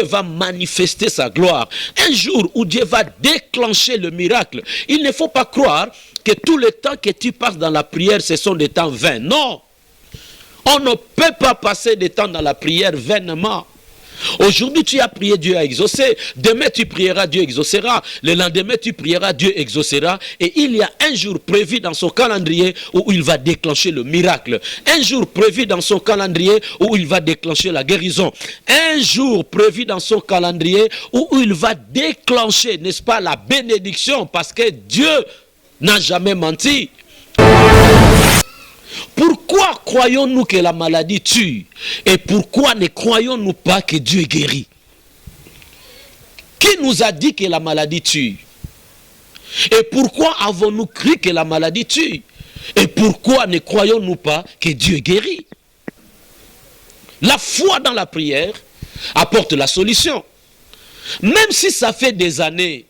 va manifester sa gloire, un jour où Dieu va déclencher le miracle, il ne faut pas croire que tout le temps que tu passes dans la prière, ce sont des temps vains. Non! On ne peut pas passer des temps dans la prière vainement. Aujourd'hui, tu as prié, Dieu a exaucé. Demain, tu prieras, Dieu exaucera. Le lendemain, tu prieras, Dieu exaucera. Et il y a un jour prévu dans son calendrier où il va déclencher le miracle. Un jour prévu dans son calendrier où il va déclencher la guérison. Un jour prévu dans son calendrier où il va déclencher, n'est-ce pas, la bénédiction. Parce que Dieu n'a jamais menti. Pourquoi croyons-nous que la maladie tue? Et pourquoi ne croyons-nous pas que Dieu guérit? Qui nous a dit que la maladie tue? Et pourquoi avons-nous cru que la maladie tue? Et pourquoi ne croyons-nous pas que Dieu guérit? La foi dans la prière apporte la solution. Même si ça fait des années,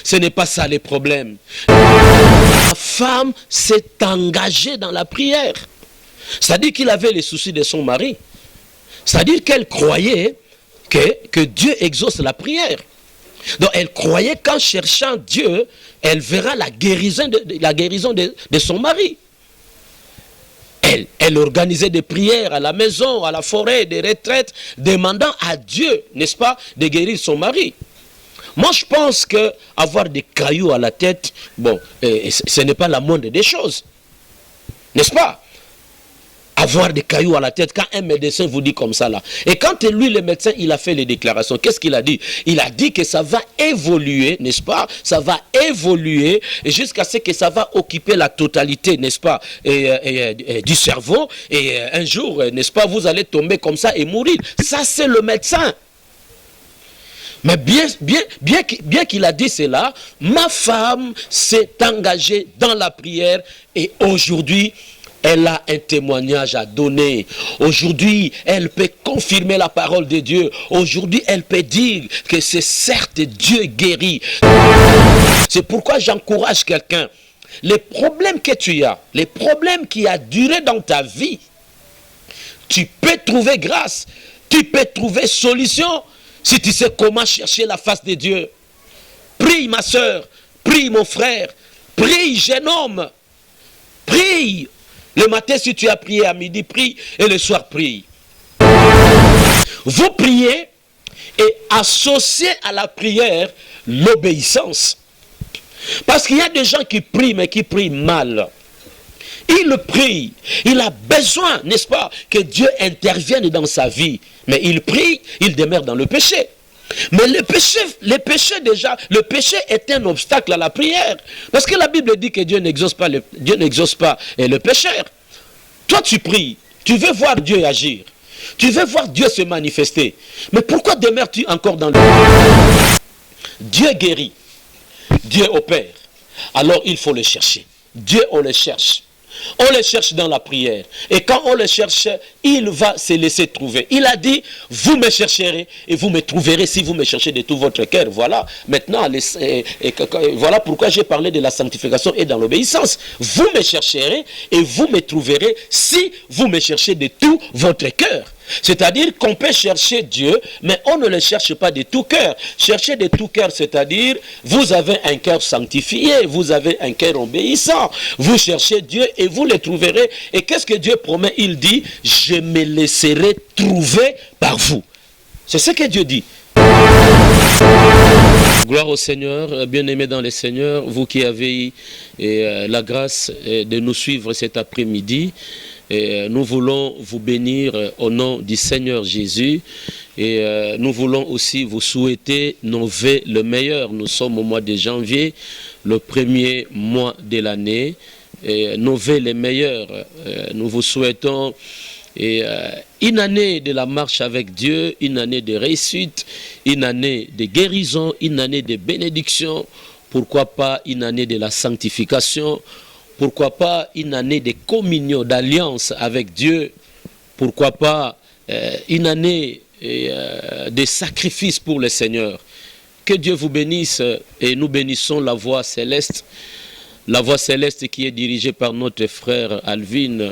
ce n'est pas ça le problème. La femme s'est engagée dans la prière. C'est-à-dire qu'il avait les soucis de son mari. C'est-à-dire qu'elle croyait que Dieu exauce la prière. Donc elle croyait qu'en cherchant Dieu, elle verra la guérison de son mari. Elle organisait des prières à la maison, à la forêt, des retraites, demandant à Dieu, n'est-ce pas, de guérir son mari. Moi, je pense qu'avoir des cailloux à la tête, bon, ce n'est pas la moindre des choses. N'est-ce pas? Avoir des cailloux à la tête, quand un médecin vous dit comme ça là. Et quand lui, le médecin, il a fait les déclarations, qu'est-ce qu'il a dit? Il a dit que ça va évoluer, n'est-ce pas? Ça va évoluer jusqu'à ce que ça va occuper la totalité, n'est-ce pas, du cerveau. Et un jour, n'est-ce pas, vous allez tomber comme ça et mourir. Ça, c'est le médecin. Mais bien qu'il a dit cela, ma femme s'est engagée dans la prière et aujourd'hui, elle a un témoignage à donner. Aujourd'hui, elle peut confirmer la parole de Dieu. Aujourd'hui, elle peut dire que c'est certes Dieu guérit. C'est pourquoi j'encourage quelqu'un. Les problèmes que tu as, les problèmes qui ont duré dans ta vie, tu peux trouver grâce, tu peux trouver solution si tu sais comment chercher la face de Dieu. Prie ma soeur, prie mon frère, prie jeune homme, prie. Le matin, si tu as prié à midi, prie. Et le soir, prie. Vous priez et associez à la prière l'obéissance. Parce qu'il y a des gens qui prient, mais qui prient mal. Il prie. Il a besoin, n'est-ce pas, que Dieu intervienne dans sa vie. Mais il prie, il demeure dans le péché. Mais le péché déjà, le péché est un obstacle à la prière. Parce que la Bible dit que Dieu n'exauce pas le pécheur. Toi tu pries, tu veux voir Dieu agir. Tu veux voir Dieu se manifester. Mais pourquoi demeures-tu encore dans le... Dieu guérit, Dieu opère. Alors il faut le chercher. Dieu, on le cherche. On le cherche dans la prière. Et quand on le cherche, il va se laisser trouver. Il a dit, vous me chercherez et vous me trouverez si vous me cherchez de tout votre cœur. Voilà. Maintenant, voilà pourquoi j'ai parlé de la sanctification et dans l'obéissance. Vous me chercherez et vous me trouverez si vous me cherchez de tout votre cœur. C'est-à-dire qu'on peut chercher Dieu, mais on ne le cherche pas de tout cœur. Chercher de tout cœur, c'est-à-dire, vous avez un cœur sanctifié, vous avez un cœur obéissant. Vous cherchez Dieu et vous le trouverez. Et qu'est-ce que Dieu promet? Il dit, je me laisserai trouver par vous. C'est ce que Dieu dit. Gloire au Seigneur, bien-aimés dans le Seigneur, vous qui avez la grâce de nous suivre cet après-midi. Et nous voulons vous bénir au nom du Seigneur Jésus et nous voulons aussi vous souhaiter nos vœux le meilleur. Nous sommes au mois de janvier, le premier mois de l'année, et nos vœux les meilleurs. Nous vous souhaitons une année de la marche avec Dieu, une année de réussite, une année de guérison, une année de bénédiction, pourquoi pas une année de la sanctification. Pourquoi pas une année de communion, d'alliance avec Dieu? Pourquoi pas une année de sacrifice pour le Seigneur? Que Dieu vous bénisse et nous bénissons la voix céleste qui est dirigée par notre frère Alvin.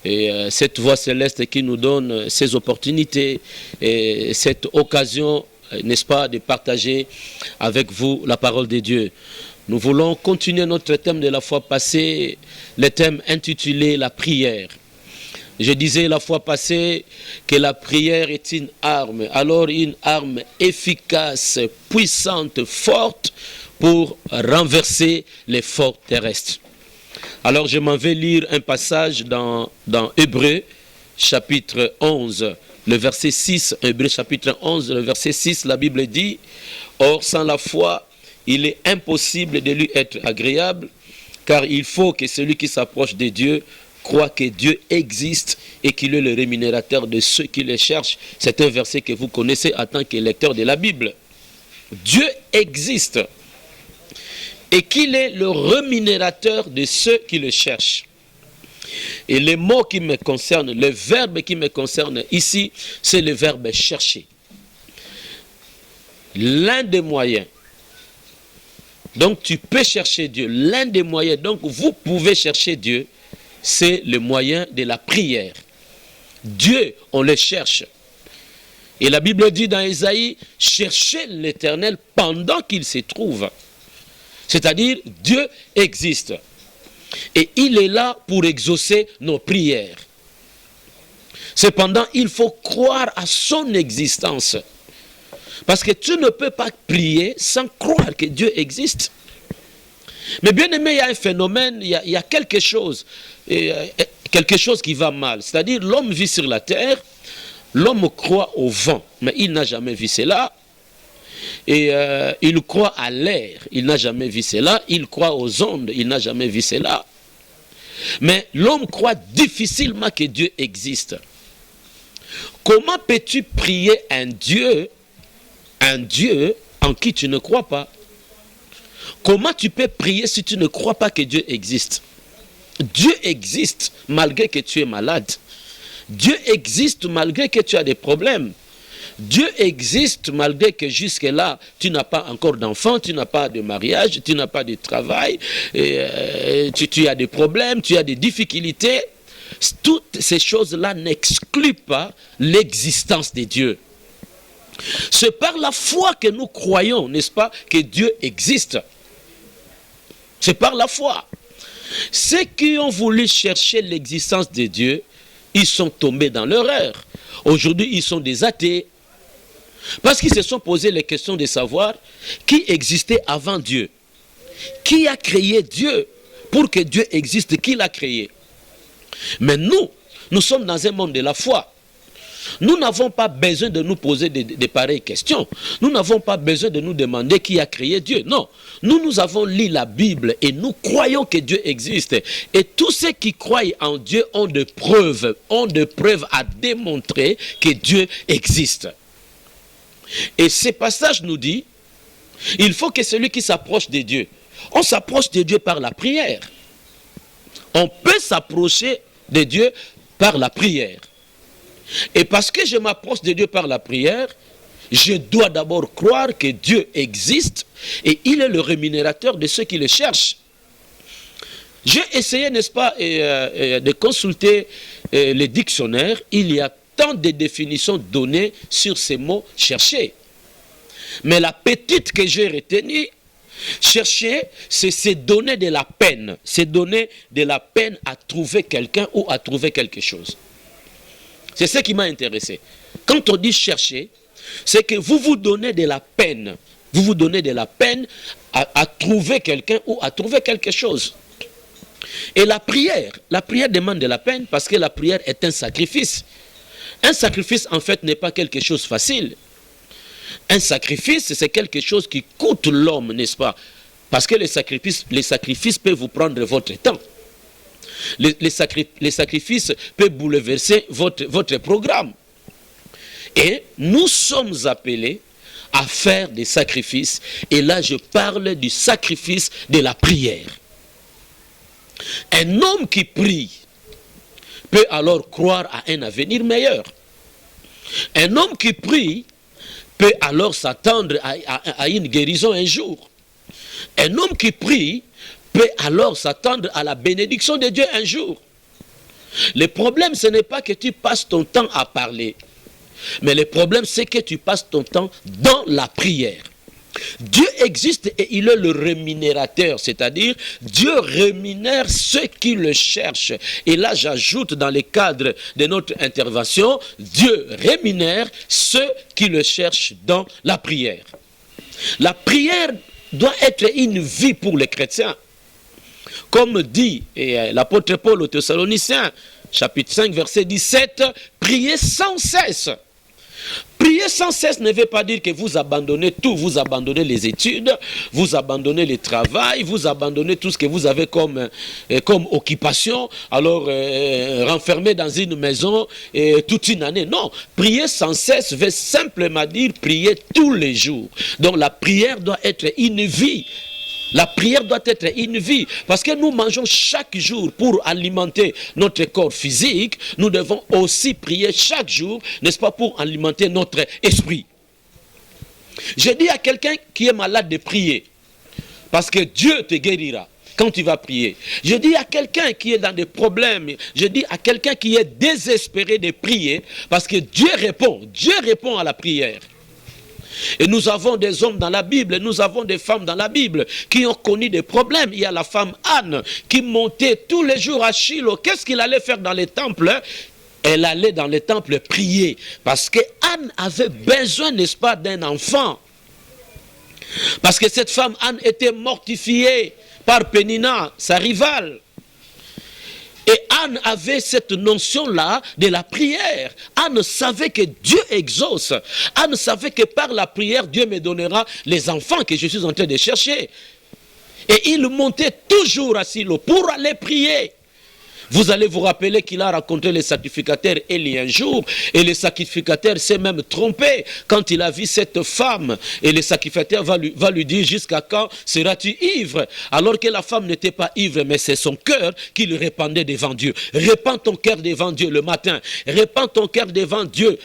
Et cette voix céleste qui nous donne ces opportunités et cette occasion n'est-ce pas, de partager avec vous la parole de Dieu. Nous voulons continuer notre thème de la fois passée, le thème intitulé la prière. Je disais la fois passée que la prière est une arme, alors une arme efficace, puissante, forte pour renverser les forts terrestres. Alors je m'en vais lire un passage dans Hébreux chapitre 11, le verset 6, Hébreux chapitre 11, le verset 6, la Bible dit « Or sans la foi, il est impossible de lui être agréable, car il faut que celui qui s'approche de Dieu croit que Dieu existe et qu'il est le rémunérateur de ceux qui le cherchent. » C'est un verset que vous connaissez en tant que lecteur de la Bible. Dieu existe et qu'il est le rémunérateur de ceux qui le cherchent. Et les mots qui me concernent, le verbe qui me concerne ici, c'est le verbe chercher. L'un des moyens. Donc tu peux chercher Dieu. L'un des moyens, donc vous pouvez chercher Dieu, c'est le moyen de la prière. Dieu, on le cherche. Et la Bible dit dans Ésaïe, cherchez l'Éternel pendant qu'il se trouve. C'est-à-dire, Dieu existe. Et il est là pour exaucer nos prières. Cependant, il faut croire à son existence. Parce que tu ne peux pas prier sans croire que Dieu existe. Mais bien aimé, il y a un phénomène, il y a quelque chose qui va mal. C'est-à-dire, l'homme vit sur la terre, l'homme croit au vent, mais il n'a jamais vu cela. Et il croit à l'air, il n'a jamais vu cela. Il croit aux ondes, il n'a jamais vu cela. Mais l'homme croit difficilement que Dieu existe. Comment peux-tu prier un Dieu en qui tu ne crois pas? Comment tu peux prier si tu ne crois pas que Dieu existe? Dieu existe malgré que tu es malade. Dieu existe malgré que tu as des problèmes. Dieu existe malgré que jusque-là, tu n'as pas encore d'enfant, tu n'as pas de mariage, tu n'as pas de travail, tu as des problèmes, tu as des difficultés. Toutes ces choses-là n'excluent pas l'existence de Dieu. C'est par la foi que nous croyons, n'est-ce pas, que Dieu existe. C'est par la foi. Ceux qui ont voulu chercher l'existence de Dieu, ils sont tombés dans l'erreur. Aujourd'hui, ils sont des athées. Parce qu'ils se sont posé les questions de savoir qui existait avant Dieu. Qui a créé Dieu pour que Dieu existe? Qui l'a créé? Mais nous sommes dans un monde de la foi. Nous n'avons pas besoin de nous poser de pareilles questions. Nous n'avons pas besoin de nous demander qui a créé Dieu. Non, nous avons lu la Bible et nous croyons que Dieu existe. Et tous ceux qui croient en Dieu ont de preuves à démontrer que Dieu existe. Et ce passage nous dit, il faut que celui qui s'approche de Dieu, on s'approche de Dieu par la prière. On peut s'approcher de Dieu par la prière. Et parce que je m'approche de Dieu par la prière, je dois d'abord croire que Dieu existe et il est le rémunérateur de ceux qui le cherchent. J'ai essayé, n'est-ce pas, de consulter les dictionnaires. Il y a tant de définitions données sur ces mots « chercher ». Mais la petite que j'ai retenue, chercher, c'est se donner de la peine. C'est donner de la peine à trouver quelqu'un ou à trouver quelque chose. C'est ce qui m'a intéressé. Quand on dit chercher, c'est que vous vous donnez de la peine. Vous vous donnez de la peine à trouver quelqu'un ou à trouver quelque chose. Et la prière demande de la peine parce que la prière est un sacrifice. Un sacrifice, en fait, n'est pas quelque chose de facile. Un sacrifice, c'est quelque chose qui coûte l'homme, n'est-ce pas? Parce que les sacrifices peuvent vous prendre votre temps. Les sacrifices peuvent bouleverser votre programme. Et nous sommes appelés à faire des sacrifices. Et là, je parle du sacrifice de la prière. Un homme qui prie peut alors croire à un avenir meilleur. Un homme qui prie peut alors s'attendre à une guérison un jour. Un homme qui prie peut alors s'attendre à la bénédiction de Dieu un jour. Le problème, ce n'est pas que tu passes ton temps à parler. Mais le problème, c'est que tu passes ton temps dans la prière. Dieu existe et il est le rémunérateur, c'est-à-dire Dieu rémunère ceux qui le cherchent. Et là, j'ajoute dans le cadre de notre intervention, Dieu rémunère ceux qui le cherchent dans la prière. La prière doit être une vie pour les chrétiens. Comme dit l'apôtre Paul aux Thessaloniciens, chapitre 5, verset 17, priez sans cesse. Prier sans cesse ne veut pas dire que vous abandonnez tout, vous abandonnez les études, vous abandonnez le travail, vous abandonnez tout ce que vous avez comme occupation, alors renfermé dans une maison toute une année. Non, prier sans cesse veut simplement dire prier tous les jours. Donc la prière doit être une vie. La prière doit être une vie, parce que nous mangeons chaque jour pour alimenter notre corps physique. Nous devons aussi prier chaque jour, n'est-ce pas, pour alimenter notre esprit. Je dis à quelqu'un qui est malade de prier, parce que Dieu te guérira quand tu vas prier. Je dis à quelqu'un qui est dans des problèmes, je dis à quelqu'un qui est désespéré de prier, parce que Dieu répond à la prière. Et nous avons des hommes dans la Bible, nous avons des femmes dans la Bible qui ont connu des problèmes. Il y a la femme Anne qui montait tous les jours à Shiloh. Qu'est-ce qu'il allait faire dans les temples? Elle allait dans les temples prier. Parce que Anne avait besoin, n'est-ce pas, d'un enfant. Parce que cette femme Anne était mortifiée par Pénina, sa rivale. Et Anne avait cette notion-là de la prière. Anne savait que Dieu exauce. Anne savait que par la prière, Dieu me donnera les enfants que je suis en train de chercher. Et il montait toujours à Silo pour aller prier. Vous allez vous rappeler qu'il a rencontré le sacrificateur Élie un jour, et le sacrificateur s'est même trompé quand il a vu cette femme, et le sacrificateur va lui dire: jusqu'à quand seras-tu ivre? Alors que la femme n'était pas ivre, mais c'est son cœur qui le répandait devant Dieu. Répands ton cœur devant Dieu le matin, répands ton cœur devant Dieu,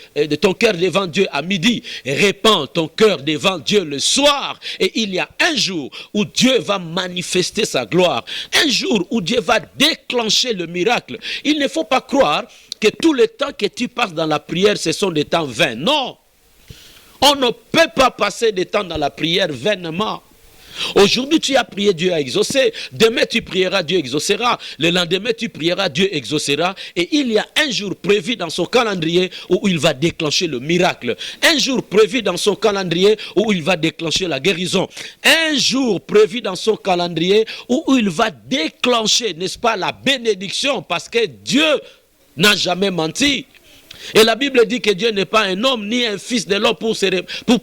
à midi, répands ton cœur devant Dieu le soir, et il y a un jour où Dieu va manifester sa gloire, un jour où Dieu va déclencher le miracle. Il ne faut pas croire que tout le temps que tu passes dans la prière, ce sont des temps vains. Non. On ne peut pas passer des temps dans la prière vainement. Aujourd'hui, tu as prié, Dieu a exaucé. Demain, tu prieras, Dieu exaucera. Le lendemain, tu prieras, Dieu exaucera. Et il y a un jour prévu dans son calendrier où il va déclencher le miracle. Un jour prévu dans son calendrier où il va déclencher la guérison. Un jour prévu dans son calendrier où il va déclencher, n'est-ce pas, la bénédiction. Parce que Dieu n'a jamais menti. Et la Bible dit que Dieu n'est pas un homme ni un fils de l'homme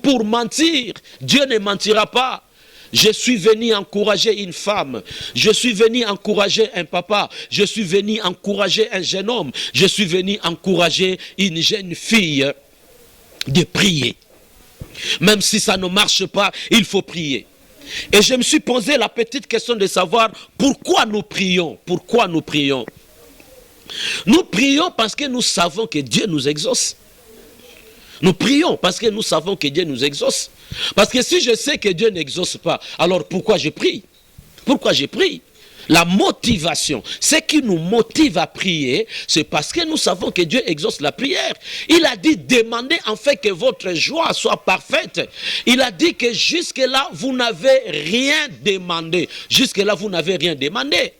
pour mentir. Dieu ne mentira pas. Je suis venu encourager une femme, je suis venu encourager un papa, je suis venu encourager un jeune homme, je suis venu encourager une jeune fille de prier. Même si ça ne marche pas, il faut prier. Et je me suis posé la petite question de savoir pourquoi nous prions. Pourquoi nous prions? Nous prions parce que nous savons que Dieu nous exauce. Nous prions parce que nous savons que Dieu nous exauce. Parce que si je sais que Dieu n'exauce pas, alors pourquoi je prie? Pourquoi je prie? La motivation, ce qui nous motive à prier, c'est parce que nous savons que Dieu exauce la prière. Il a dit: demandez en fait que votre joie soit parfaite. Il a dit que jusque-là, vous n'avez rien demandé. Jusque-là, vous n'avez rien demandé.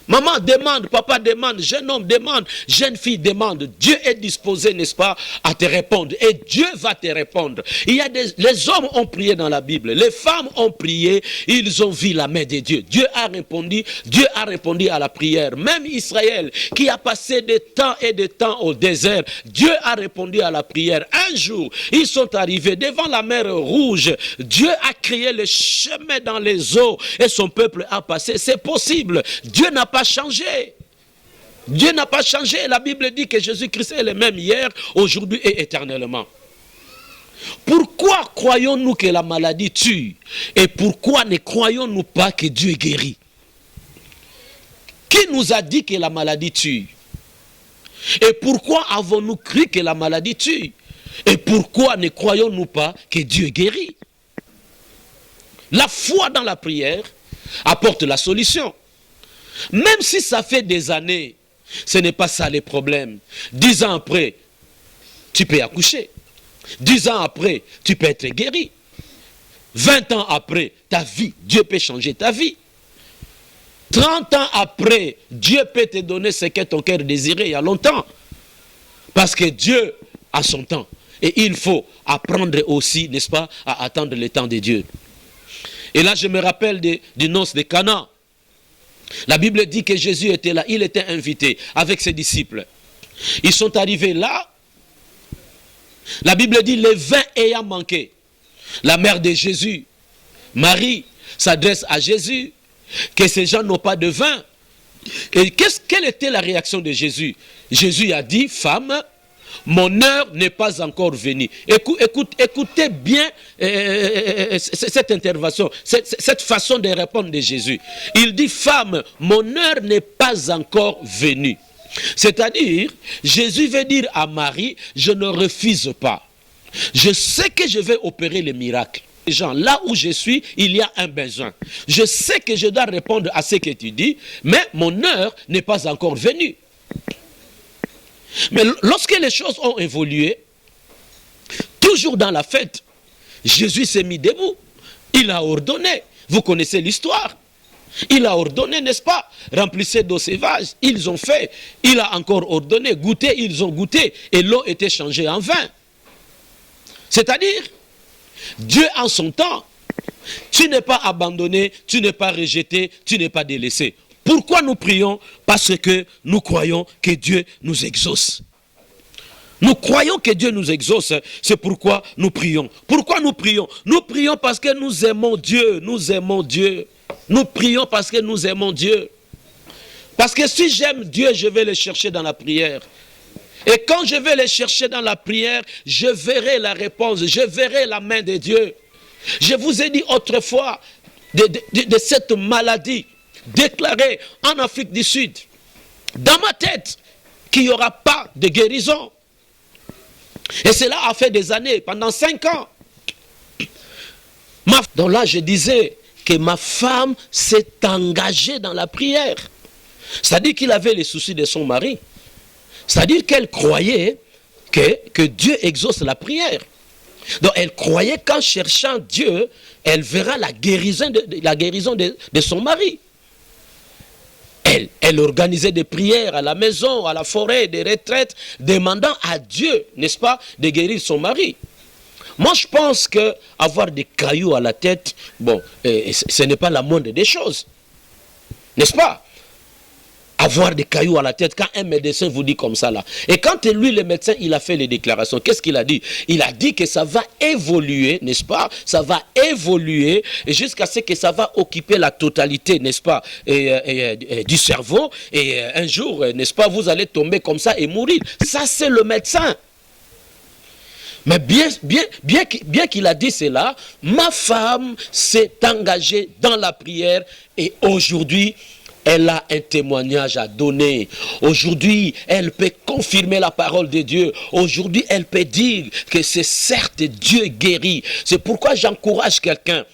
Maman demande, papa demande, jeune homme demande, jeune fille demande. Dieu est disposé, n'est-ce pas, à te répondre. Et Dieu va te répondre. Les hommes ont prié dans la Bible. Les femmes ont prié. Ils ont vu la main de Dieu. Dieu a répondu à la prière. Même Israël, qui a passé des temps et des temps au désert, Dieu a répondu à la prière. Un jour, ils sont arrivés devant la mer Rouge. Dieu a créé le chemin dans les eaux et son peuple a passé. C'est possible. Dieu n'a pas changé. Dieu n'a pas changé. La Bible dit que Jésus-Christ est le même hier, aujourd'hui et éternellement. Pourquoi croyons-nous que la maladie tue? Et pourquoi ne croyons-nous pas que Dieu guérit? Qui nous a dit que la maladie tue? Et pourquoi avons-nous cru que la maladie tue? Et pourquoi ne croyons-nous pas que Dieu guérit? La foi dans la prière apporte la solution. Même si ça fait des années, ce n'est pas ça le problème. 10 ans après, tu peux accoucher. 10 ans après, tu peux être guéri. 20 ans après, ta vie, Dieu peut changer ta vie. 30 ans après, Dieu peut te donner ce que ton cœur désirait il y a longtemps. Parce que Dieu a son temps. Et il faut apprendre aussi, n'est-ce pas, à attendre le temps de Dieu. Et là, je me rappelle du noces de Cana. La Bible dit que Jésus était là, il était invité avec ses disciples. Ils sont arrivés là. La Bible dit, le vin ayant manqué. La mère de Jésus, Marie, s'adresse à Jésus, que ces gens n'ont pas de vin. Et quelle était la réaction de Jésus? Jésus a dit, femme, mon heure n'est pas encore venue. Écoutez bien cette intervention, cette façon de répondre de Jésus. Il dit, femme, mon heure n'est pas encore venue. C'est-à-dire, Jésus veut dire à Marie, je ne refuse pas. Je sais que je vais opérer le miracle. Jean, là où je suis, il y a un besoin. Je sais que je dois répondre à ce que tu dis, mais mon heure n'est pas encore venue. Mais lorsque les choses ont évolué, toujours dans la fête, Jésus s'est mis debout. Il a ordonné. Vous connaissez l'histoire. Il a ordonné, n'est-ce pas? Remplissez d'eau sauvage. Ils ont fait. Il a encore ordonné. Goûter, ils ont goûté. Et l'eau était changée en vin. C'est-à-dire, Dieu en son temps, tu n'es pas abandonné, tu n'es pas rejeté, tu n'es pas délaissé. Pourquoi nous prions? Parce que nous croyons que Dieu nous exauce. Nous croyons que Dieu nous exauce, c'est pourquoi nous prions. Pourquoi nous prions? Nous prions parce que nous aimons Dieu, nous aimons Dieu. Nous prions parce que nous aimons Dieu. Parce que si j'aime Dieu, je vais le chercher dans la prière. Et quand je vais le chercher dans la prière, je verrai la réponse, je verrai la main de Dieu. Je vous ai dit autrefois de cette maladie déclarée en Afrique du Sud, dans ma tête, qu'il n'y aura pas de guérison. Et cela a fait des années, pendant 5 ans. Donc là, je disais que ma femme s'est engagée dans la prière. C'est-à-dire qu'il avait les soucis de son mari. C'est-à-dire qu'elle croyait que Dieu exauce la prière. Donc elle croyait qu'en cherchant Dieu, elle verra la guérison de son mari. Elle organisait des prières à la maison, à la forêt, des retraites, demandant à Dieu, n'est-ce pas, de guérir son mari. Moi, je pense qu'avoir des cailloux à la tête, bon, ce n'est pas la moindre des choses. N'est-ce pas? Avoir des cailloux à la tête, quand un médecin vous dit comme ça là. Et quand lui, le médecin, il a fait les déclarations, qu'est-ce qu'il a dit? Il a dit que ça va évoluer, n'est-ce pas? Ça va évoluer jusqu'à ce que ça va occuper la totalité, n'est-ce pas, du cerveau. Et un jour, n'est-ce pas, vous allez tomber comme ça et mourir. Ça, c'est le médecin. Mais bien qu'il a dit cela, ma femme s'est engagée dans la prière et aujourd'hui, elle a un témoignage à donner. Aujourd'hui, elle peut confirmer la parole de Dieu. Aujourd'hui, elle peut dire que c'est certes Dieu guérit. C'est pourquoi j'encourage quelqu'un.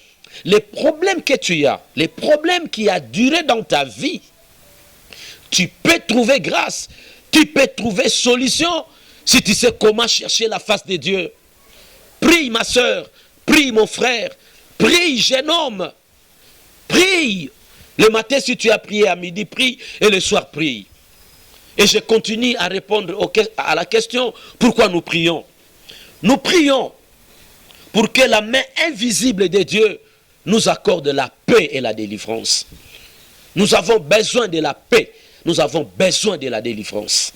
Les problèmes que tu as, les problèmes qui ont duré dans ta vie, tu peux trouver grâce, tu peux trouver solution si tu sais comment chercher la face de Dieu. Prie ma soeur, prie mon frère, prie jeune homme, prie. Le matin, si tu as prié à midi, prie. Et le soir, prie. Et je continue à répondre à la question, pourquoi nous prions? Nous prions pour que la main invisible de Dieu nous accorde la paix et la délivrance. Nous avons besoin de la paix. Nous avons besoin de la délivrance.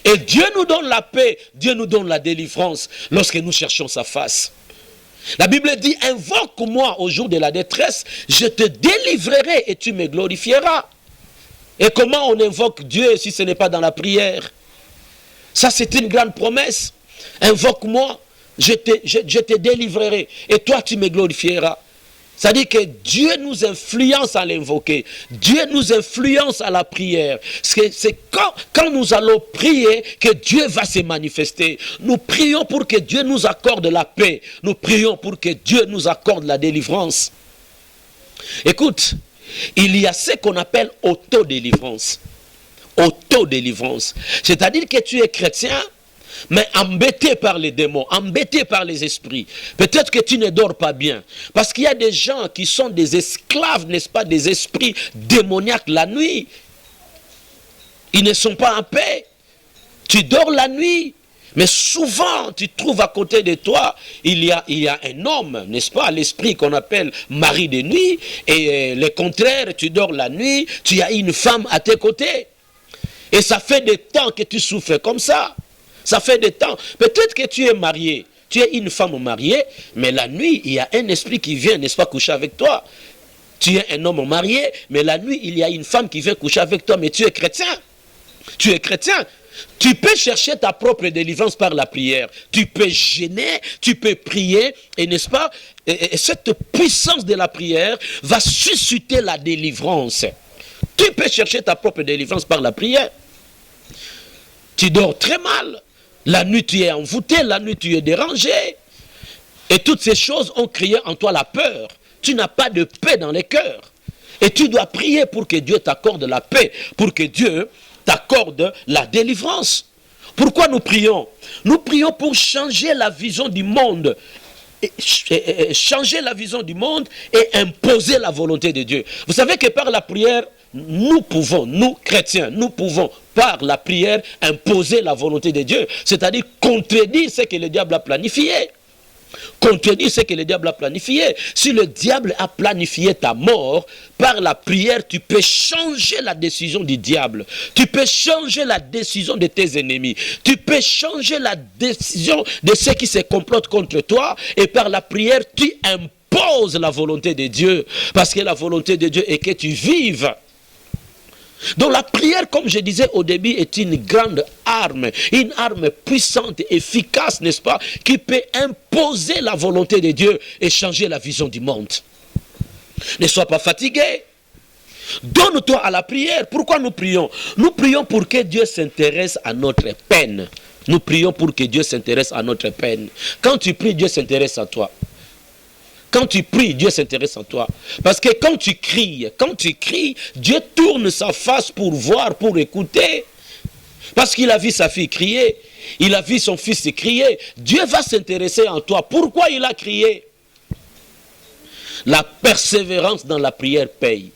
Et Dieu nous donne la paix, Dieu nous donne la délivrance lorsque nous cherchons sa face. La Bible dit, invoque-moi au jour de la détresse, je te délivrerai et tu me glorifieras. Et comment on invoque Dieu si ce n'est pas dans la prière? Ça, c'est une grande promesse. Invoque-moi, je te délivrerai et toi tu me glorifieras. C'est-à-dire que Dieu nous influence à l'invoquer. Dieu nous influence à la prière. C'est quand nous allons prier que Dieu va se manifester. Nous prions pour que Dieu nous accorde la paix. Nous prions pour que Dieu nous accorde la délivrance. Écoute, il y a ce qu'on appelle autodélivrance. Autodélivrance. C'est-à-dire que tu es chrétien, mais embêté par les démons, embêté par les esprits. Peut-être que tu ne dors pas bien. Parce qu'il y a des gens qui sont des esclaves, n'est-ce pas, des esprits démoniaques la nuit. Ils ne sont pas en paix. Tu dors la nuit. Mais souvent, tu trouves à côté de toi, il y a un homme, n'est-ce pas, l'esprit qu'on appelle mari de nuit. Et le contraire, tu dors la nuit, tu as une femme à tes côtés. Et ça fait des temps que tu souffres comme ça. Ça fait des temps. Peut-être que tu es marié, tu es une femme mariée, mais la nuit, il y a un esprit qui vient, n'est-ce pas, coucher avec toi. Tu es un homme marié, mais la nuit, il y a une femme qui vient coucher avec toi, mais tu es chrétien. Tu es chrétien. Tu peux chercher ta propre délivrance par la prière. Tu peux gêner, tu peux prier, et n'est-ce pas, et cette puissance de la prière va susciter la délivrance. Tu peux chercher ta propre délivrance par la prière. Tu dors très mal. La nuit, tu es envoûté, la nuit, tu es dérangé. Et toutes ces choses ont créé en toi la peur. Tu n'as pas de paix dans le cœur. Et tu dois prier pour que Dieu t'accorde la paix, pour que Dieu t'accorde la délivrance. Pourquoi nous prions? Nous prions pour changer la vision du monde. Changer la vision du monde et imposer la volonté de Dieu. Vous savez que par la prière, nous pouvons, nous chrétiens, nous pouvons par la prière imposer la volonté de Dieu. C'est-à-dire contredire ce que le diable a planifié. Contredire ce que le diable a planifié. Si le diable a planifié ta mort, par la prière, tu peux changer la décision du diable. Tu peux changer la décision de tes ennemis. Tu peux changer la décision de ceux qui se complotent contre toi. Et par la prière, tu imposes la volonté de Dieu. Parce que la volonté de Dieu est que tu vives. Donc la prière, comme je disais au début, est une grande arme puissante, efficace, n'est-ce pas, qui peut imposer la volonté de Dieu et changer la vision du monde. Ne sois pas fatigué. Donne-toi à la prière. Pourquoi nous prions? Nous prions pour que Dieu s'intéresse à notre peine. Nous prions pour que Dieu s'intéresse à notre peine. Quand tu pries, Dieu s'intéresse à toi. Quand tu pries, Dieu s'intéresse à toi. Parce que quand tu cries, Dieu tourne sa face pour voir, pour écouter. Parce qu'il a vu sa fille crier, il a vu son fils crier. Dieu va s'intéresser en toi. Pourquoi il a crié? La persévérance dans la prière paye.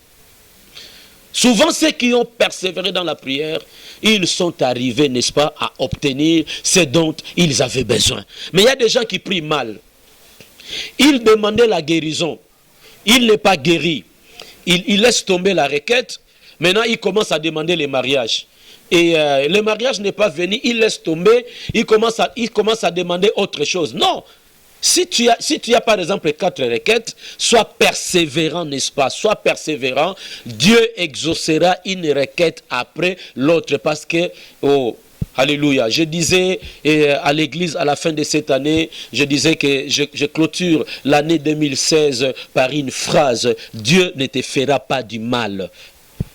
Souvent, ceux qui ont persévéré dans la prière, ils sont arrivés, n'est-ce pas, à obtenir ce dont ils avaient besoin. Mais il y a des gens qui prient mal. Il demandait la guérison. Il n'est pas guéri. Il laisse tomber la requête. Maintenant, il commence à demander le mariage. Et le mariage n'est pas venu. Il laisse tomber. Il commence à demander autre chose. Non. Si tu as par exemple 4 requêtes, sois persévérant, n'est-ce pas? Sois persévérant. Dieu exaucera une requête après l'autre. Parce que... Alléluia. Je disais à l'église à la fin de cette année, je disais que je clôture l'année 2016 par une phrase: Dieu ne te fera pas du mal.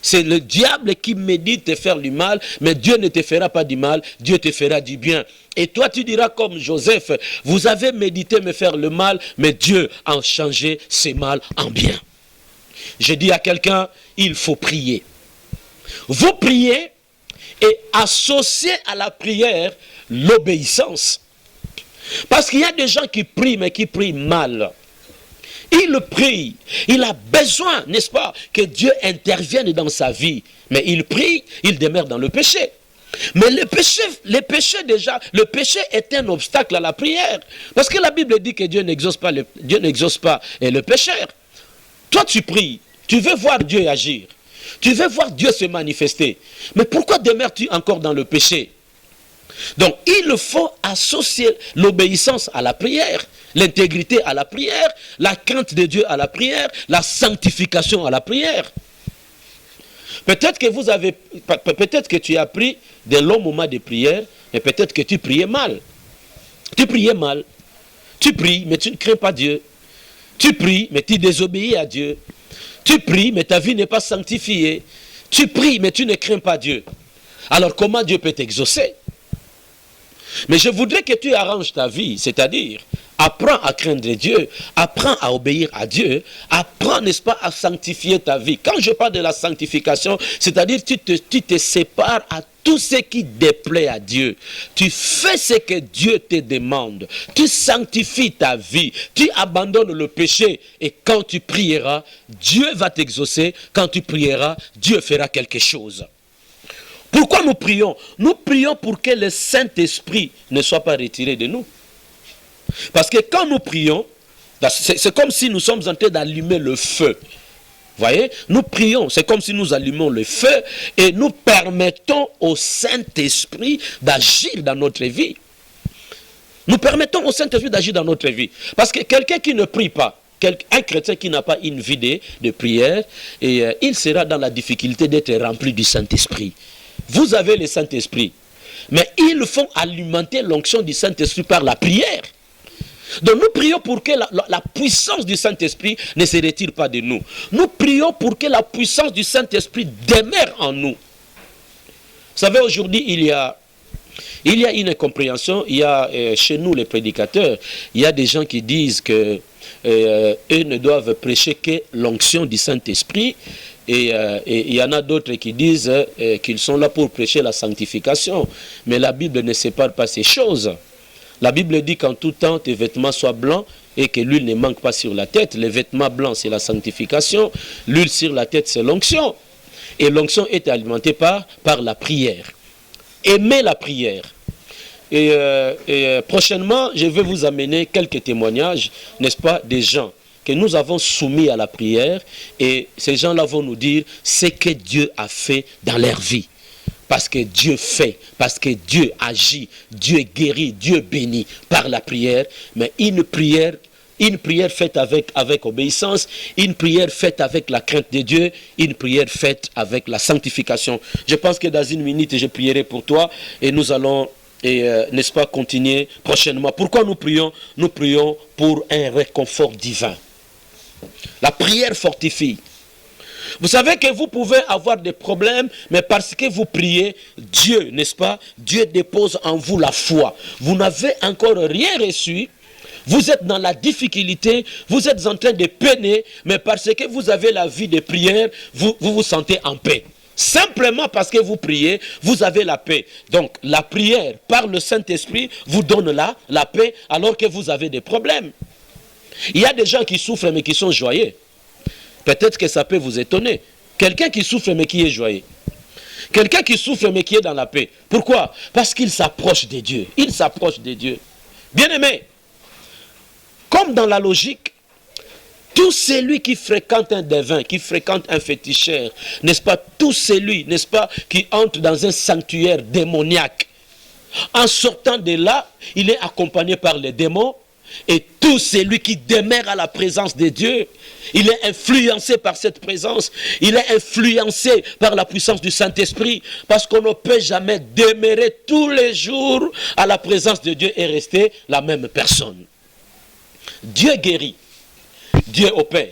C'est le diable qui médite te faire du mal, mais Dieu ne te fera pas du mal, Dieu te fera du bien. Et toi tu diras comme Joseph: vous avez médité me faire le mal, mais Dieu a changé ce mal en bien. Je dis à quelqu'un, il faut prier. Vous priez et associer à la prière l'obéissance. Parce qu'il y a des gens qui prient, mais qui prient mal. Il prie, il a besoin, n'est-ce pas, que Dieu intervienne dans sa vie. Mais il prie, il demeure dans le péché. Mais le péché déjà, le péché est un obstacle à la prière. Parce que la Bible dit que Dieu n'exauce pas le pécheur. Toi tu pries, tu veux voir Dieu agir. Tu veux voir Dieu se manifester. Mais pourquoi demeures-tu encore dans le péché? Donc, il faut associer l'obéissance à la prière, l'intégrité à la prière, la crainte de Dieu à la prière, la sanctification à la prière. Peut-être que tu as pris de longs moments de prière, mais peut-être que tu priais mal. Tu priais mal. Tu pries, mais tu ne crains pas Dieu. Tu pries, mais tu désobéis à Dieu. Tu pries, mais ta vie n'est pas sanctifiée. Tu pries, mais tu ne crains pas Dieu. Alors comment Dieu peut t'exaucer? Mais je voudrais que tu arranges ta vie, c'est-à-dire, apprends à craindre Dieu, apprends à obéir à Dieu, apprends, n'est-ce pas, à sanctifier ta vie. Quand je parle de la sanctification, c'est-à-dire tu te sépares à tout ce qui déplaît à Dieu. Tu fais ce que Dieu te demande. Tu sanctifies ta vie. Tu abandonnes le péché. Et quand tu prieras, Dieu va t'exaucer. Quand tu prieras, Dieu fera quelque chose. Pourquoi nous prions? Nous prions pour que le Saint-Esprit ne soit pas retiré de nous. Parce que quand nous prions, c'est comme si nous sommes en train d'allumer le feu. Voyez, nous prions, c'est comme si nous allumons le feu et nous permettons au Saint-Esprit d'agir dans notre vie. Nous permettons au Saint-Esprit d'agir dans notre vie. Parce que quelqu'un qui ne prie pas, un chrétien qui n'a pas une vie de prière, il sera dans la difficulté d'être rempli du Saint-Esprit. Vous avez le Saint-Esprit, mais il faut alimenter l'onction du Saint-Esprit par la prière. Donc nous prions pour que la puissance du Saint-Esprit ne se retire pas de nous. Nous prions pour que la puissance du Saint-Esprit demeure en nous. Vous savez, aujourd'hui, il y a une incompréhension. Il y a chez nous, les prédicateurs, il y a des gens qui disent que eux ne doivent prêcher que l'onction du Saint-Esprit. Et il y en a d'autres qui disent qu'ils sont là pour prêcher la sanctification. Mais la Bible ne sépare pas ces choses. La Bible dit qu'en tout temps, tes vêtements soient blancs et que l'huile ne manque pas sur la tête. Les vêtements blancs, c'est la sanctification. L'huile sur la tête, c'est l'onction. Et l'onction est alimentée par la prière. Aimez la prière. Et prochainement, je vais vous amener quelques témoignages, n'est-ce pas, des gens que nous avons soumis à la prière. Et ces gens-là vont nous dire ce que Dieu a fait dans leur vie. Parce que Dieu fait, parce que Dieu agit, Dieu guérit, Dieu bénit par la prière. Mais une prière faite avec obéissance, une prière faite avec la crainte de Dieu, une prière faite avec la sanctification. Je pense que dans une minute, je prierai pour toi et nous allons, n'est-ce pas, continuer prochainement. Pourquoi nous prions? Nous prions pour un réconfort divin. La prière fortifie. Vous savez que vous pouvez avoir des problèmes, mais parce que vous priez, Dieu, n'est-ce pas? Dieu dépose en vous la foi. Vous n'avez encore rien reçu. Vous êtes dans la difficulté, vous êtes en train de peiner, mais parce que vous avez la vie de prière, vous vous sentez en paix. Simplement parce que vous priez, vous avez la paix. Donc la prière par le Saint-Esprit vous donne la paix alors que vous avez des problèmes. Il y a des gens qui souffrent mais qui sont joyeux. Peut-être que ça peut vous étonner. Quelqu'un qui souffre mais qui est joyeux. Quelqu'un qui souffre mais qui est dans la paix. Pourquoi? Parce qu'il s'approche de Dieu. Il s'approche de Dieu. Bien-aimé, comme dans la logique, tout celui qui fréquente un devin, qui fréquente un féticheur, n'est-ce pas, tout celui, n'est-ce pas, qui entre dans un sanctuaire démoniaque, en sortant de là, il est accompagné par les démons. Et tout celui qui demeure à la présence de Dieu, il est influencé par cette présence. Il est influencé par la puissance du Saint-Esprit. Parce qu'on ne peut jamais demeurer tous les jours à la présence de Dieu et rester la même personne. Dieu guérit. Dieu opère.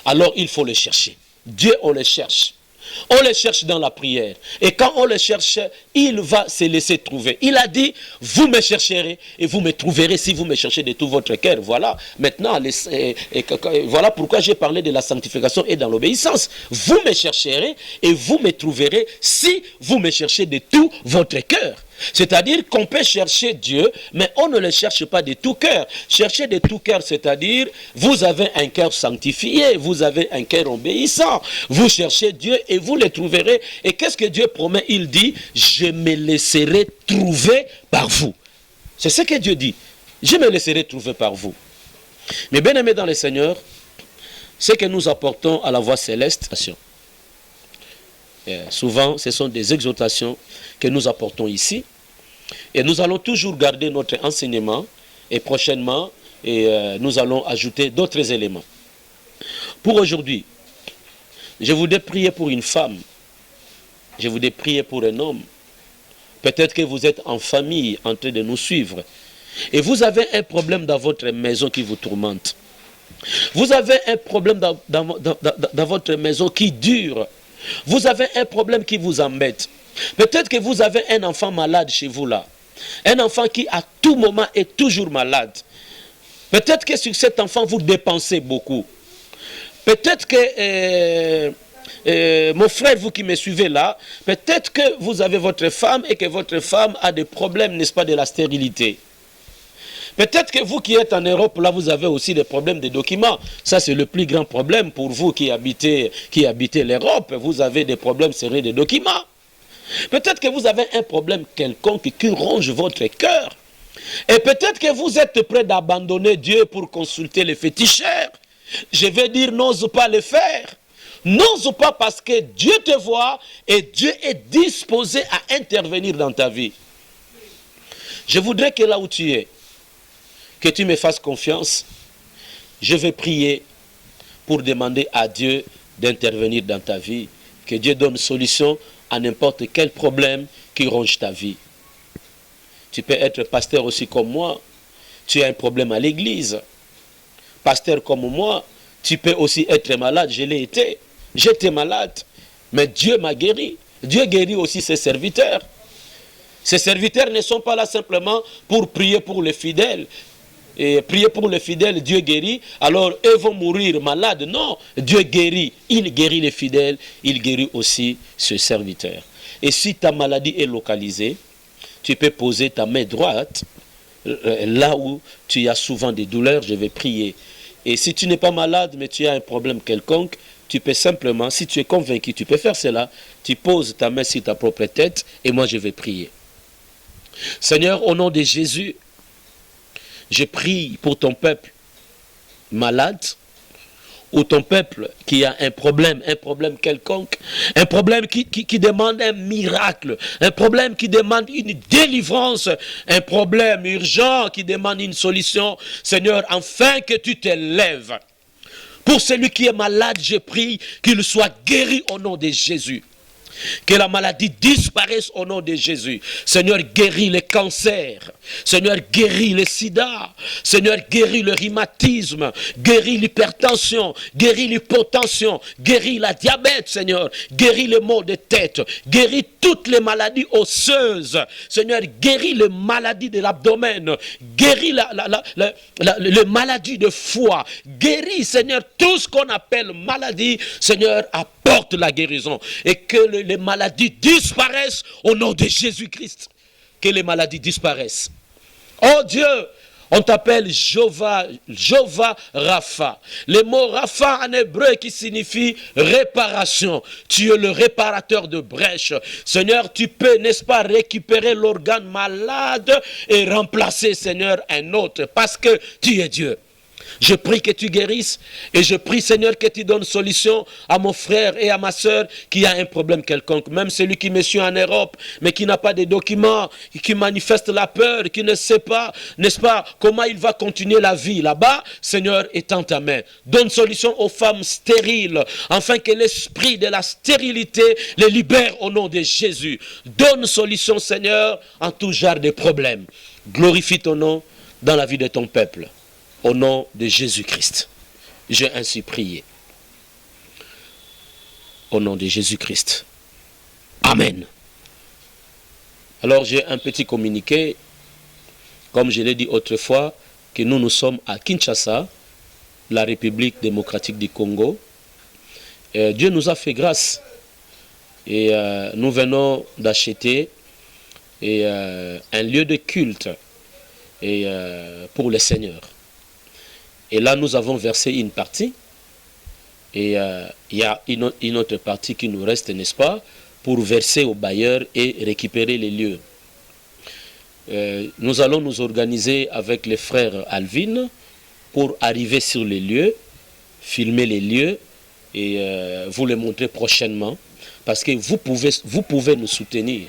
Alors il faut le chercher. Dieu, on le cherche. On le cherche dans la prière. Et quand on le cherche, il va se laisser trouver. Il a dit, vous me chercherez et vous me trouverez si vous me cherchez de tout votre cœur. Voilà. Maintenant, voilà pourquoi j'ai parlé de la sanctification et dans l'obéissance. Vous me chercherez et vous me trouverez si vous me cherchez de tout votre cœur. C'est-à-dire qu'on peut chercher Dieu, mais on ne le cherche pas de tout cœur. Chercher de tout cœur, c'est-à-dire, vous avez un cœur sanctifié, vous avez un cœur obéissant. Vous cherchez Dieu et vous le trouverez. Et qu'est-ce que Dieu promet? Il dit, je me laisserai trouver par vous. C'est ce que Dieu dit. Je me laisserai trouver par vous. Mais bien aimés dans le Seigneur, ce que nous apportons à la voie céleste, souvent, ce sont des exhortations que nous apportons ici. Et nous allons toujours garder notre enseignement. Et prochainement, nous allons ajouter d'autres éléments. Pour aujourd'hui, je voudrais prier pour une femme. Je voudrais prier pour un homme. Peut-être que vous êtes en famille en train de nous suivre. Et vous avez un problème dans votre maison qui vous tourmente. Vous avez un problème dans votre maison qui dure. Vous avez un problème qui vous embête. Peut-être que vous avez un enfant malade chez vous là. Un enfant qui à tout moment est toujours malade. Peut-être que sur cet enfant, vous dépensez beaucoup. Peut-être que, mon frère, vous qui me suivez là, peut-être que vous avez votre femme et que votre femme a des problèmes, n'est-ce pas, de la stérilité. Peut-être que vous qui êtes en Europe, là, vous avez aussi des problèmes de documents. Ça, c'est le plus grand problème pour vous qui habitez l'Europe. Vous avez des problèmes sérieux de documents. Peut-être que vous avez un problème quelconque qui ronge votre cœur. Et peut-être que vous êtes prêt d'abandonner Dieu pour consulter les féticheurs. Je vais dire, n'ose pas le faire. N'ose pas parce que Dieu te voit et Dieu est disposé à intervenir dans ta vie. Je voudrais que là où tu es, que tu me fasses confiance. Je vais prier pour demander à Dieu d'intervenir dans ta vie. Que Dieu donne solution à n'importe quel problème qui ronge ta vie. Tu peux être pasteur aussi comme moi. Tu as un problème à l'église. Pasteur comme moi, tu peux aussi être malade. Je l'ai été. J'étais malade. Mais Dieu m'a guéri. Dieu guérit aussi ses serviteurs. Ses serviteurs ne sont pas là simplement pour prier pour les fidèles. Et prier pour les fidèles, Dieu guérit, alors eux vont mourir malades. Non, Dieu guérit. Il guérit les fidèles, il guérit aussi ses serviteurs. Et si ta maladie est localisée, tu peux poser ta main droite, là où tu as souvent des douleurs, je vais prier. Et si tu n'es pas malade, mais tu as un problème quelconque, tu peux simplement, si tu es convaincu, tu peux faire cela, tu poses ta main sur ta propre tête, et moi je vais prier. Seigneur, au nom de Jésus, je prie pour ton peuple malade, ou ton peuple qui a un problème quelconque, un problème qui demande un miracle, un problème qui demande une délivrance, un problème urgent qui demande une solution. Seigneur, afin que tu te lèves. Pour celui qui est malade, je prie qu'il soit guéri au nom de Jésus. Que la maladie disparaisse au nom de Jésus. Seigneur, guéris le cancer. Seigneur, guéris le sida. Seigneur, guéris le rhumatisme. Guéris l'hypertension. Guéris l'hypotension. Guéris la diabète, Seigneur. Guéris les maux de tête. Guéris toutes les maladies osseuses. Seigneur, guéris les maladies de l'abdomen. Guéris les maladies de foie. Guéris, Seigneur, tout ce qu'on appelle maladie. Seigneur, apporte la guérison. Et que les maladies disparaissent au nom de Jésus-Christ. Que les maladies disparaissent. Oh Dieu, on t'appelle Jéhovah Rapha. Le mot Rapha en hébreu qui signifie réparation. Tu es le réparateur de brèches. Seigneur, tu peux, n'est-ce pas, récupérer l'organe malade et remplacer, Seigneur, un autre. Parce que tu es Dieu. Je prie que tu guérisses et je prie, Seigneur, que tu donnes solution à mon frère et à ma soeur qui a un problème quelconque. Même celui qui me suit en Europe, mais qui n'a pas de documents, qui manifeste la peur, qui ne sait pas, n'est-ce pas, comment il va continuer la vie là-bas. Seigneur, étends ta main. Donne solution aux femmes stériles, afin que l'esprit de la stérilité les libère au nom de Jésus. Donne solution, Seigneur, en tout genre de problèmes. Glorifie ton nom dans la vie de ton peuple. Au nom de Jésus-Christ, j'ai ainsi prié. Au nom de Jésus-Christ. Amen. Alors j'ai un petit communiqué, comme je l'ai dit autrefois, que nous sommes à Kinshasa, la République démocratique du Congo. Dieu nous a fait grâce et nous venons d'acheter un lieu de culte pour le Seigneur. Et là, nous avons versé une partie. Et il y a une autre partie qui nous reste, n'est-ce pas, pour verser aux bailleurs et récupérer les lieux. Nous allons nous organiser avec les frères Alvin pour arriver sur les lieux, filmer les lieux et vous les montrer prochainement. Parce que vous pouvez nous soutenir.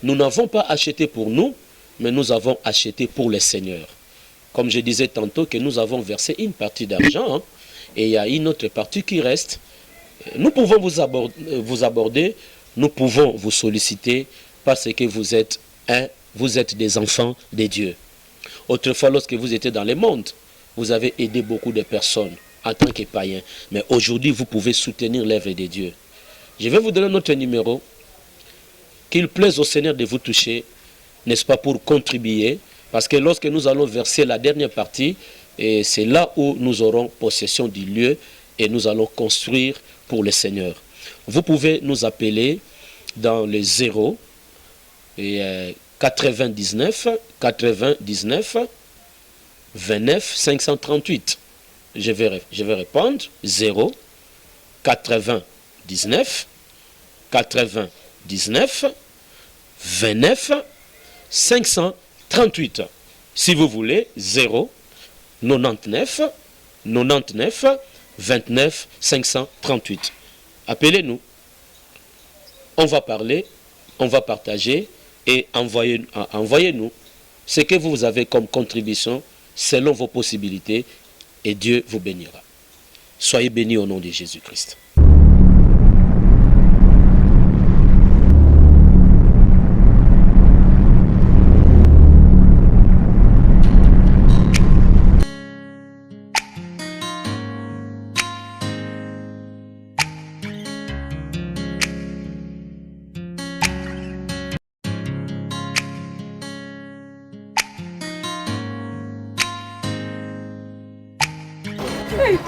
Nous n'avons pas acheté pour nous, mais nous avons acheté pour le Seigneur. Comme je disais tantôt que nous avons versé une partie d'argent, et il y a une autre partie qui reste. Nous pouvons vous aborder, nous pouvons vous solliciter parce que vous êtes des enfants de Dieu. Autrefois, lorsque vous étiez dans le monde, vous avez aidé beaucoup de personnes en tant que païens. Mais aujourd'hui, vous pouvez soutenir l'œuvre de Dieu. Je vais vous donner notre numéro. Qu'il plaise au Seigneur de vous toucher. n'est-ce pas, pour contribuer, parce que lorsque nous allons verser la dernière partie, et c'est là où nous aurons possession du lieu et nous allons construire pour le Seigneur. Vous pouvez nous appeler dans les 0 et 99 29 538. Je vais répondre 0 99 29 538. Si vous voulez, 0 99 29 538. Appelez-nous. On va parler, on va partager et envoyez-nous ce que vous avez comme contribution selon vos possibilités et Dieu vous bénira. Soyez bénis au nom de Jésus-Christ.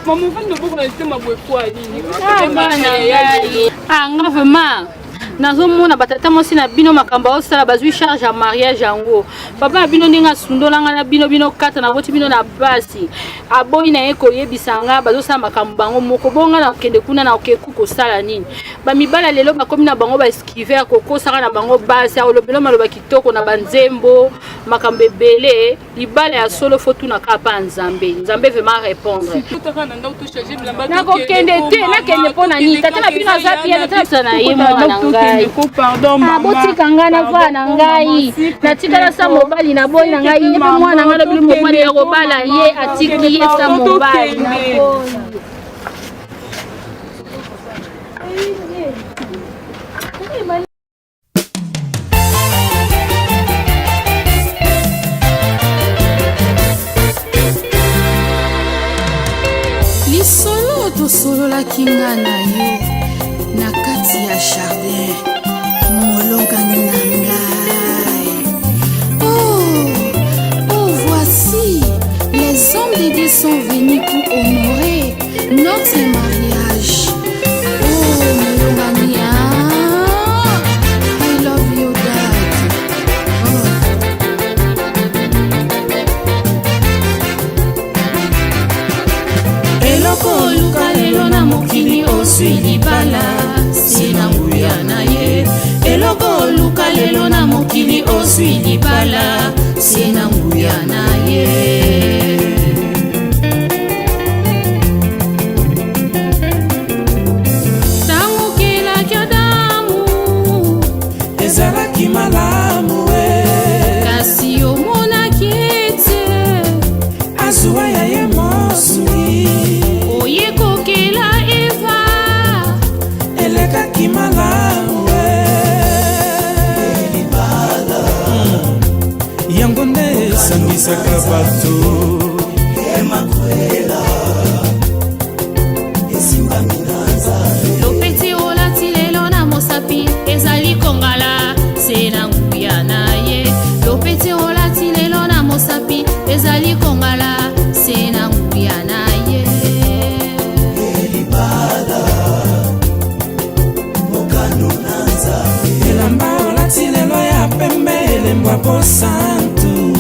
Maman, on va nous vraiment. Nazomona batata mosi na bino makamba osala bazwi charge ya mariage yango. Papa na bino ndinga sundolanga na bino kata na boti bino na basi. Aboyi na eko yebisanga bazosala makambo bango moko bonga na kende kuna na okeku kosala nini. Ba mibala lelo bakomi na bango ba esquiver kokosaka na bango basi ya olobelo maloba kitoko na banzembo makambo ebele libala ya solo fotu na kapa nzambe. Nzambe vraiment répondre. Na kokende te na kende pona ni tata na bino azapi ya tata na yemo na pardon maman. Botika ngana va na ngai. Natika na sa mobali na boy na ngai. Yepe mwana ngana bili mobali ya kobala ye atiki ye sa mobali na boy. Lisolo to solo la kinga na yo. Na kati ya jardin molongani na ngai. Oh, voici les hommes de Dieu sont venus pour honorer notre mariage. Oh, molongani, I love you, Dad. Eloko luka lelo na mokili osui libala. Sina nguya na ye eloko luka lelo na mokili osui libala sina nguya na ye tango kila kyadamu ezalaki malamu kasi omonaki ete azuwa ya ye mosui oyekokela eva elekaki malamu elibala yango nde esangisaka bato emakwela esimbami na nzambe lopeti olati lelo na mosapi ezali kongala se na nguya na ye lopeti olati lelo na mosapi ezali kongala se na nguya na ye elibala elamba olati lelo ya pembe elembwa posantu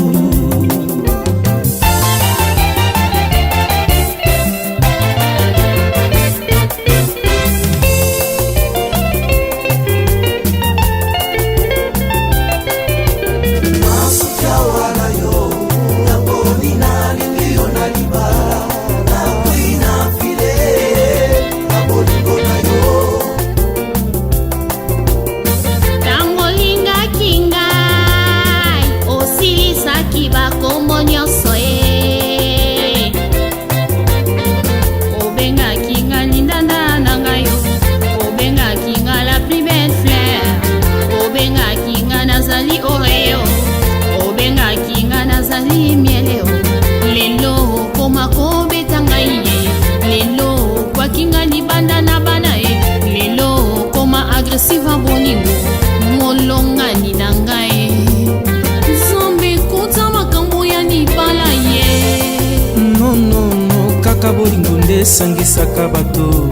esangisaka bato.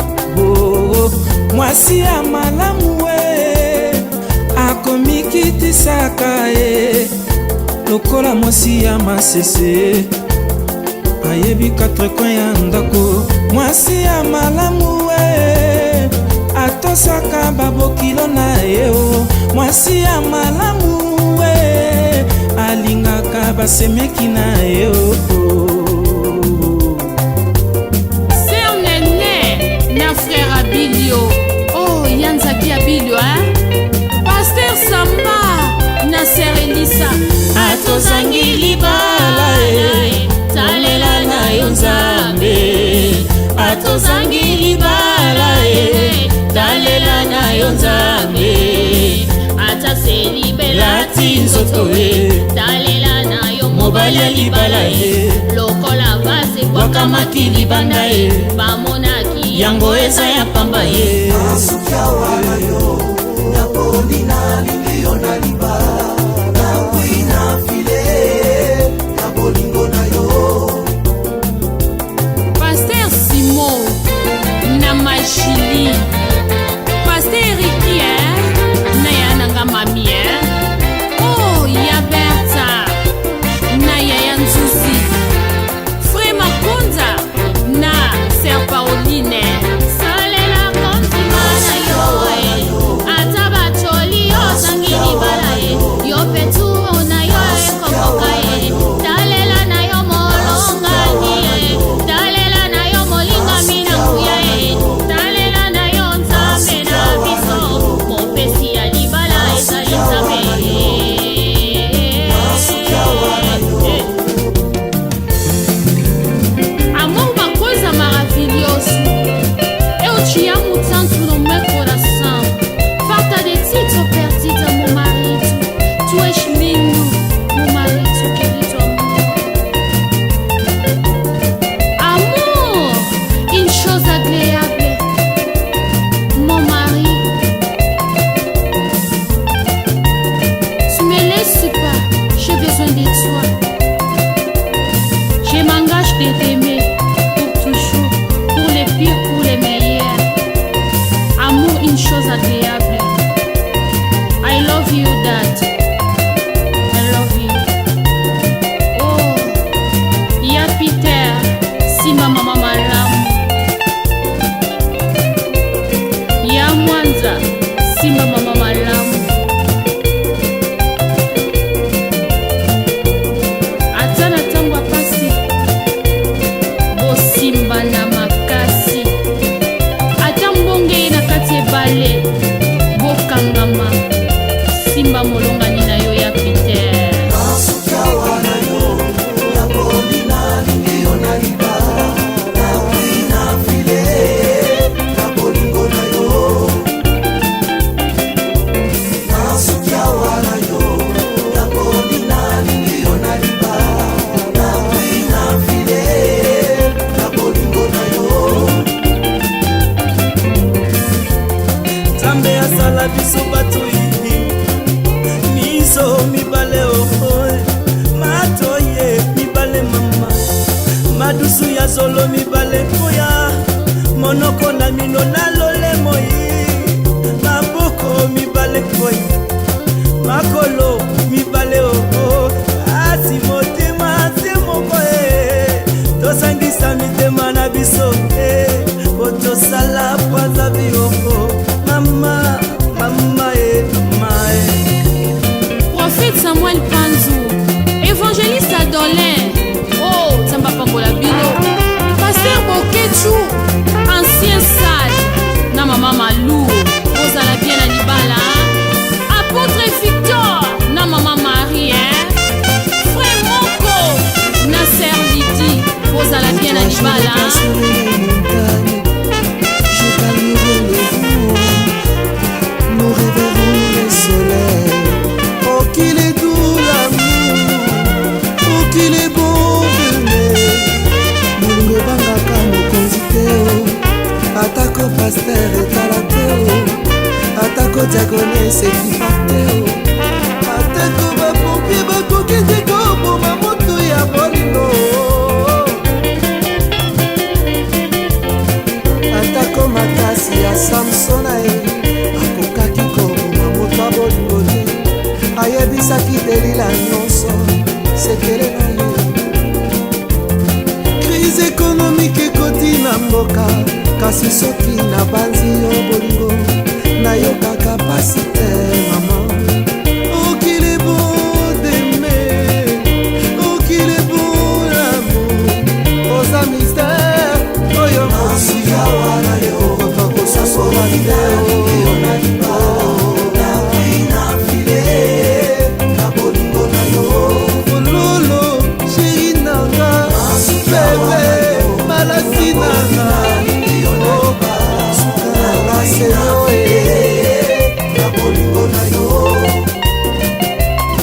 Mwasi ya malamu akomikitisaka lokola mwasi ya masese ayebi 4 coin ya ndako. Mwasi ya malamu atosaka babokilo na ye. Mwasi ya malamu alingaka basemeki na ye. Ser Nene na frère Abilio. Oh, Yanzaki Abilio, hein? Pasteur Samba na Ser Elisa. Atozangi libala talela na yo Nzambe. Atozangi libala talela na yo Nzambe. Ataseli belati nzoto talela na yo mobali ya libala lokola vase wakamaki libanda bamonaki yango eza ya pamba Asukia wala yo napoli na lingio na libala na kuina file na bolingo na yo. Pasteur Simon na Machili. Pasteur Ricky na yananga mami oh ya Berta na ya Nzuzi. Frère Makonza na Sœur Pauline. Salela kontima na yo ataba choli yo sangili bala yo petu na yo kokoka talela na yo molonga ni talela na yo molinga mina kuya talela na yo Nzambe na biso mopesi ya libala ezali Nzambe. Amor uma coisa maravilhosa. Eu te amo tanto no meu coração. Falta de ti, tô perdida, meu marido. Tu és lindo, meu marido querido amor. Amor, une chose agréable, mon mari. Tu me laisses pas, j'ai besoin de toi. Je m'engage de t'aimer pour toujours, pour les pires, pour les meilleurs. Amour, une chose agréable. I love you, Dad. I love you. Oh, ya Peter, Simba mama malamu. Ya Mwanza, Simba mama malamu. Atana tangwa pasi bosimba na makasi ata mbonge na kati ebale bokangama simba molongani na yo ya Peter. Asukia wala yo napoli na lingio na libala na kuina file na bolingo na yo. Asukia wala yo napoli na lingio na libala na kuina file na bolingo na yo. Nzambe asala biso bato miso mibale matoye mibale mama madusu ya solo mibale moya monoko na mino na lole moyi maboko mibale koyi makolo mibale asi motema se moko tosangisa mitema na biso otosala pwaza bioko mama mama Prophète Samuel Panzou, évangéliste Adolin, oh Tsamba Pambola Bilo, Pasteur Bokechu, ancien sage, na mama Malou, Ozala bien à Libala, apôtre Victor, na mama Marie, frère Moko, na sœur Lydie, Ozala bien à Libala. Je calmerai les vents, nous réveillerons le soleil. Oh qu'il est doux l'amour, oh qu'il est bon d'aimer. Mungu bangaka mokonzi te atako pasteur etala te atako diakone esekifa te atako bapompi bakoki te koboma motu ya bolingo. ya samsona ye akokaki koboma moto ya bolingo te ayebisaki delila nyonso sekele na ye. Crise économique ekoti na mboka kasi soki na banzi yo bolingo nayokaka pasi te mama. Oh qu'il est beau d'aimer, oh qu'il est beau l'amour, oza mystère oyo mosika wana yo kosasola video na liba na pina file na bolingo na yo lolo chéri nanga bebe malasi nanga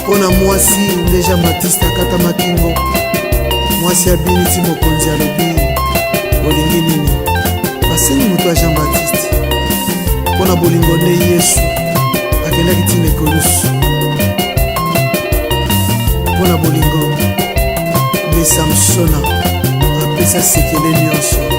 mpona mwasi deja Batiste akata makingo mwasi abiniti mokonzi alobi olingi nini basengi moto ya Jean Baptiste mpona bolingo nde Yesu akendaki ntina ekolusu mpona bolingo nde Samsona apesa sekele nyonso